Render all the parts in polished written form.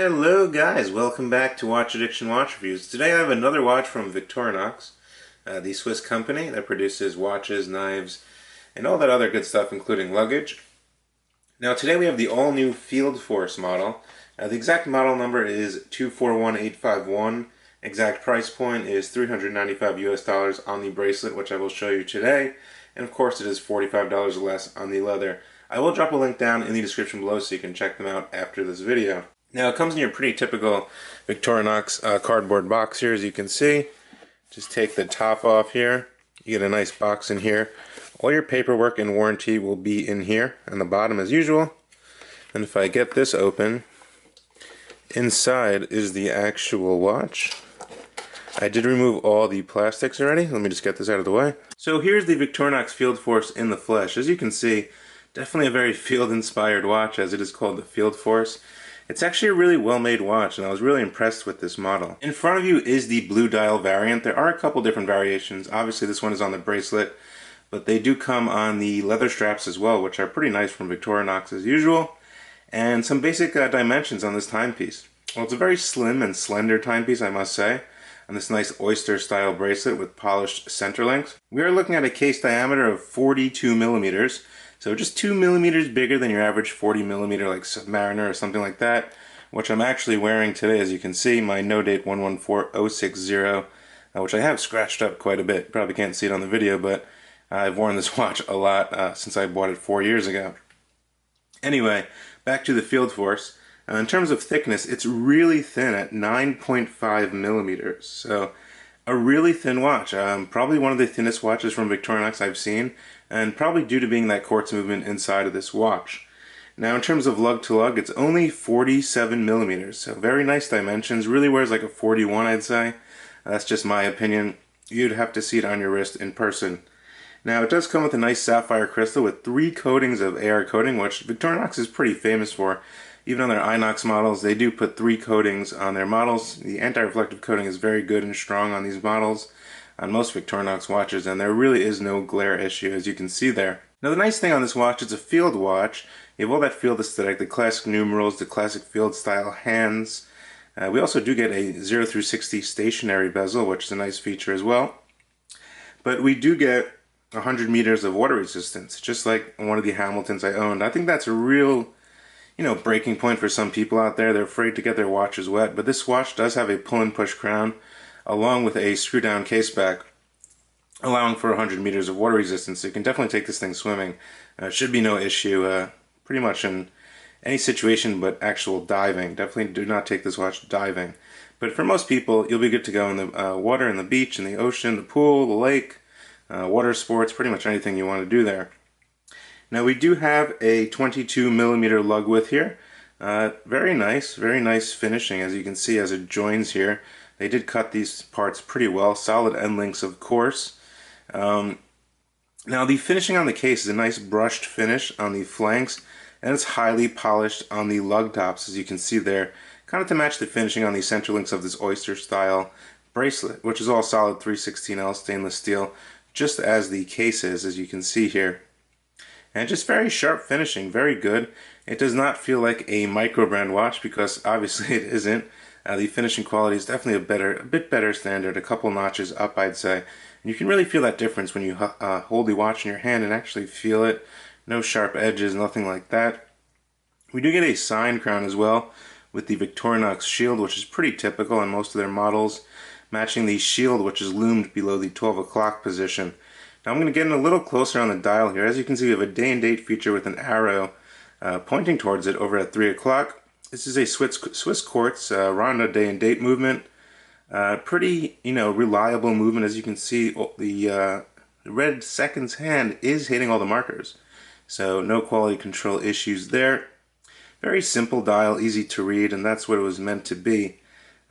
Hello guys, welcome back to Watch Addiction Watch Reviews. Today I have another watch from VICTORINOX, the Swiss company that produces watches, knives, and all that other good stuff including luggage. Now today we have the all-new Field Force model. The exact model number is 241851. Exact price point is $395 US on the bracelet, which I will show you today. And of course it is $45 less on the leather. I will drop a link down in the description below so you can check them out after this video. Now it comes in your pretty typical VICTORINOX cardboard box here, as you can see. Just take the top off here. You get a nice box in here. All your paperwork and warranty will be in here on the bottom as usual. And if I get this open, inside is the actual watch. I did remove all the plastics already. Let me just get this out of the way. So here's the VICTORINOX Field Force in the flesh. As you can see, definitely a very field-inspired watch, as it is called the Field Force. It's actually a really well-made watch, and I was really impressed with this model. In front of you is the blue dial variant. There are a couple different variations. Obviously, this one is on the bracelet, but they do come on the leather straps as well, which are pretty nice from VICTORINOX as usual. And some basic dimensions on this timepiece. Well, it's a very slim and slender timepiece, I must say, on this nice oyster-style bracelet with polished center links. We are looking at a case diameter of 42 millimeters. So just 2 millimeters bigger than your average 40 millimeter like Submariner or something like that, which I'm actually wearing today, as you can see, my no date 114060, which I have scratched up quite a bit. Probably can't see it on the video, but I've worn this watch a lot since I bought it 4 years ago. Anyway, back to the Field Force. In terms of thickness, it's really thin at 9.5 millimeters. So a really thin watch. Probably one of the thinnest watches from VICTORINOX I've seen, and probably due to being that quartz movement inside of this watch. Now in terms of lug to lug, it's only 47 millimeters, so very nice dimensions. Really wears like a 41, I'd say. That's just my opinion. You'd have to see it on your wrist in person. Now it does come with a nice sapphire crystal with 3 coatings of AR coating, which VICTORINOX is pretty famous for. Even on their Inox models, they do put 3 coatings on their models. The anti-reflective coating is very good and strong on these models, on most VICTORINOX watches, and there really is no glare issue, as you can see there. Now the nice thing on this watch, it's a field watch. You have all that field aesthetic, the classic numerals, the classic field style hands. We also do get a 0 through 60 stationary bezel, which is a nice feature as well. But we do get 100 meters of water resistance, just like one of the Hamiltons I owned. I think that's a real, breaking point for some people out there. They're afraid to get their watches wet, but this watch does have a pull and push crown, along with a screw down case back, allowing for 100 meters of water resistance. So you can definitely take this thing swimming. Should be no issue pretty much in any situation but actual diving. Definitely do not take this watch diving. But for most people, you'll be good to go in the water, in the beach, in the ocean, the pool, the lake, water sports, pretty much anything you want to do there. Now we do have a 22 millimeter lug width here. Very nice finishing, as you can see as it joins here. They did cut these parts pretty well, solid end links of course. Now the finishing on the case is a nice brushed finish on the flanks, and it's highly polished on the lug tops, as you can see there, kind of to match the finishing on the center links of this oyster style bracelet, which is all solid 316L stainless steel, just as the case is, as you can see here. And just very sharp finishing, very good. It does not feel like a micro brand watch, because obviously it isn't. The finishing quality is definitely a bit better standard, a couple notches up, I'd say. And you can really feel that difference when you hold the watch in your hand and actually feel it. No sharp edges, nothing like that. We do get a sign crown as well with the VICTORINOX shield, which is pretty typical on most of their models, matching the shield, which is loomed below the 12 o'clock position. Now I'm going to get in a little closer on the dial here. As you can see, we have a day and date feature with an arrow pointing towards it over at 3 o'clock. This is a Swiss quartz Ronda day and date movement. Pretty, reliable movement. As you can see, the red seconds hand is hitting all the markers. So no quality control issues there. Very simple dial, easy to read, and that's what it was meant to be.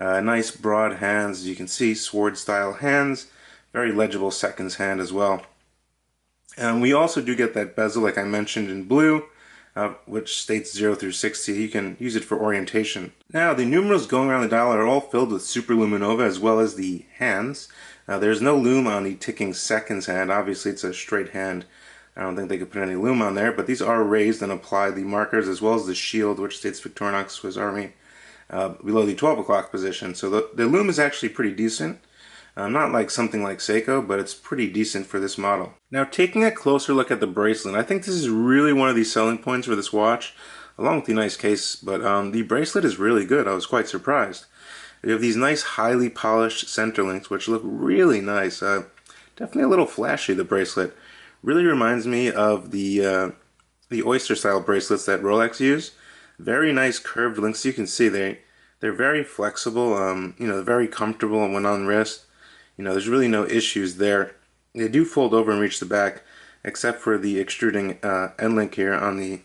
Nice broad hands, as you can see, sword style hands. Very legible seconds hand as well. And we also do get that bezel, like I mentioned, in blue, which states 0 through 60. You can use it for orientation. Now, the numerals going around the dial are all filled with superluminova, as well as the hands. There's no lume on the ticking seconds hand. Obviously, it's a straight hand. I don't think they could put any lume on there, but these are raised and apply the markers, as well as the shield, which states VICTORINOX Swiss Army. below the 12 o'clock position. So the Lume is actually pretty decent. Not like something like Seiko, but it's pretty decent for this model. Now, taking a closer look at the bracelet, I think this is really one of the selling points for this watch, along with the nice case, but the bracelet is really good. I was quite surprised. You have these nice, highly polished center links, which look really nice. Definitely a little flashy, the bracelet. Really reminds me of the oyster-style bracelets that Rolex use. Very nice curved links. You can see they're very flexible, you know, very comfortable when on wrist. You know, there's really no issues there. They do fold over and reach the back, except for the extruding end link here on the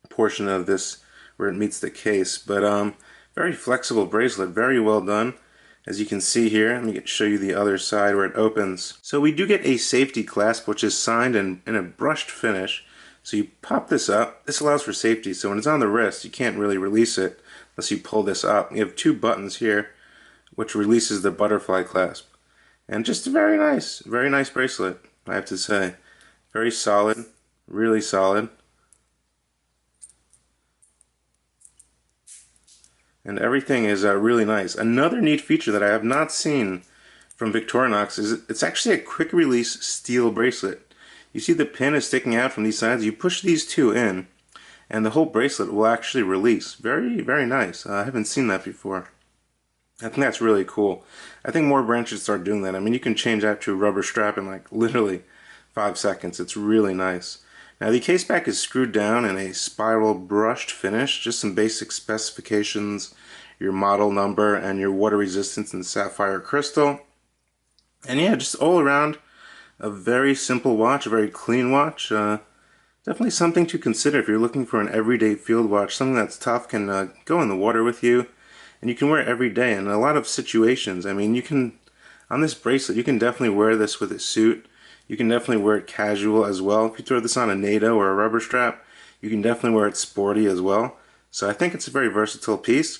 portion of this where it meets the case. But very flexible bracelet, very well done. As you can see here, let me show you the other side where it opens. So we do get a safety clasp, which is signed in a brushed finish. So you pop this up. This allows for safety, so when it's on the wrist, you can't really release it unless you pull this up. You have two buttons here, which releases the butterfly clasp. And just a very nice bracelet, I have to say. Very solid, really solid. And everything is really nice. Another neat feature that I have not seen from Victorinox is it's actually a quick release steel bracelet. You see the pin is sticking out from these sides. You push these two in, and the whole bracelet will actually release. Very, very nice. I haven't seen that before. I think that's really cool. I think more brands should start doing that. I mean, you can change that to a rubber strap in like literally 5 seconds. It's really nice. Now the case back is screwed down in a spiral brushed finish. Just some basic specifications, your model number, and your water resistance in sapphire crystal. And yeah, just all around a very simple watch, a very clean watch. Definitely something to consider if you're looking for an everyday field watch. Something that's tough, can go in the water with you, and you can wear it every day in a lot of situations. I mean, you can, on this bracelet, you can definitely wear this with a suit. You can definitely wear it casual as well. If you throw this on a NATO or a rubber strap, you can definitely wear it sporty as well. So I think it's a very versatile piece,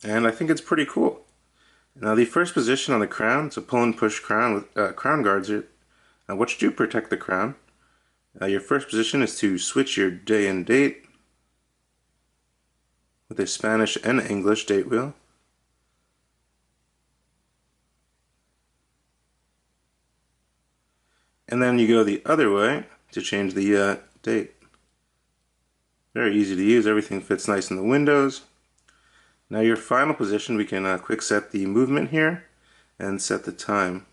and I think it's pretty cool. Now the first position on the crown, it's a pull and push crown with crown guards here, which do protect the crown. Your first position is to switch your day and date with a Spanish and English date wheel. And then you go the other way to change the date. Very easy to use, everything fits nice in the windows. Now your final position, we can quick set the movement here and set the time.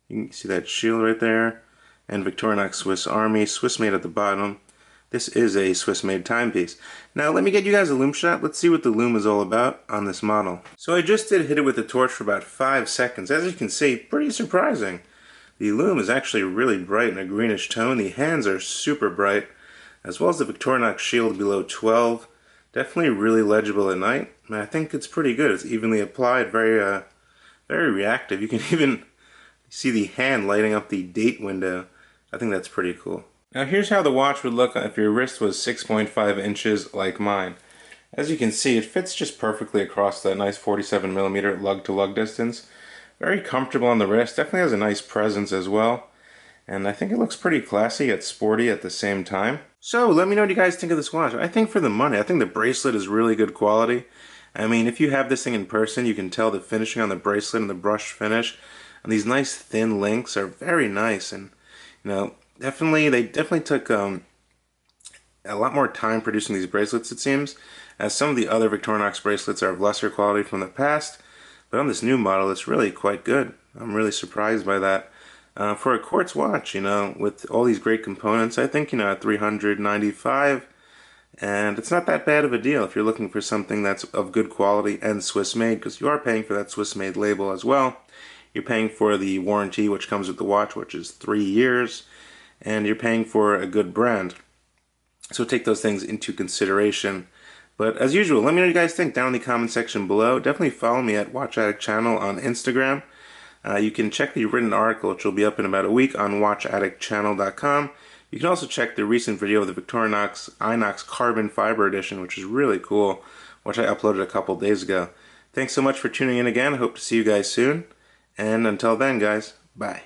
You can see that shield right there, and Victorinox Swiss Army, Swiss made at the bottom. This is a Swiss made timepiece. Now let me get you guys a Lume shot. Let's see what the Lume is all about on this model. So I just did hit it with the torch for about 5 seconds. As you can see, pretty surprising. The Lume is actually really bright in a greenish tone. The hands are super bright, as well as the Victorinox shield below 12. Definitely really legible at night. And I think it's pretty good. It's evenly applied, very reactive. You can even see the hand lighting up the date window. I think that's pretty cool. Now here's how the watch would look if your wrist was 6.5 inches like mine. As you can see, it fits just perfectly across that nice 47mm lug-to-lug distance. Very comfortable on the wrist, definitely has a nice presence as well. And I think it looks pretty classy yet sporty at the same time. So let me know what you guys think of this watch. I think for the money, I think the bracelet is really good quality. I mean, if you have this thing in person, you can tell the finishing on the bracelet and the brushed finish. And these nice thin links are very nice. And, you know, they definitely took a lot more time producing these bracelets, it seems, as some of the other Victorinox bracelets are of lesser quality from the past. But on this new model, it's really quite good. I'm really surprised by that. For a quartz watch, you know, with all these great components, I think, you know, at $395, and it's not that bad of a deal if you're looking for something that's of good quality and Swiss made, because you are paying for that Swiss made label as well. You're paying for the warranty which comes with the watch, which is 3 years, and you're paying for a good brand. So take those things into consideration. But as usual, let me know what you guys think down in the comment section below. Definitely follow me at Watch Addict Channel on Instagram. You can check the written article, which will be up in about a week, on watchaddictchannel.com. You can also check the recent video of the Victorinox Inox Carbon Fiber Edition, which is really cool, which I uploaded a couple days ago. Thanks so much for tuning in again. I hope to see you guys soon. And until then, guys, bye.